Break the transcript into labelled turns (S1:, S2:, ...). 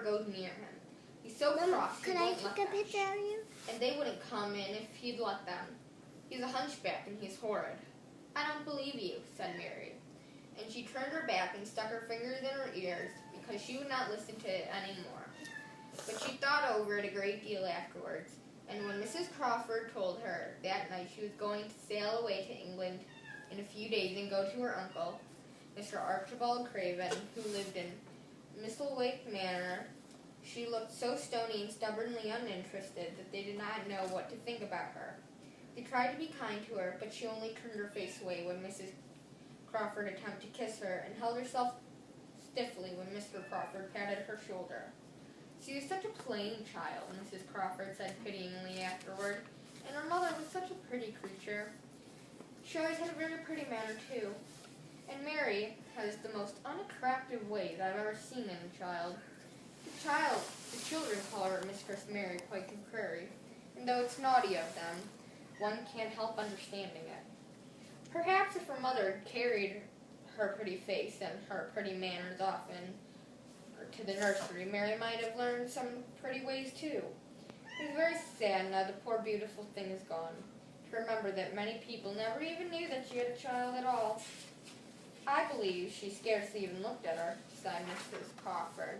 S1: goes near him. He's so
S2: Mama,
S1: cross,
S2: could I take a picture of you?
S1: And they wouldn't come in if he'd let them. He's a hunchback and he's horrid. I don't believe you, said Mary. And she turned her back and stuck her fingers in her ears because she would not listen to it anymore. But she thought over it a great deal afterwards, and when Mrs. Crawford told her that night she was going to sail away to England in a few days and go to her uncle, Mr. Archibald Craven, who lived in Misselthwaite Manor, she looked so stony and stubbornly uninterested that they did not know what to think about her. They tried to be kind to her, but she only turned her face away when Mrs. Crawford attempted to kiss her and held herself stiffly when Mr. Crawford patted her shoulder. She was such a plain child, Mrs. Crawford said pityingly afterward, and her mother was such a pretty creature. She always had a very pretty manner, too. And Mary has the most unattractive ways I've ever seen in a child. The children call her Mistress Mary quite contrary, and though it's naughty of them, one can't help understanding it. Perhaps if her mother carried her pretty face and her pretty manners often to the nursery, Mary might have learned some pretty ways too. It's very sad now the poor beautiful thing is gone, to remember that many people never even knew that she had a child at all. I believe she scarcely even looked at her, sighed Mrs. Crawford.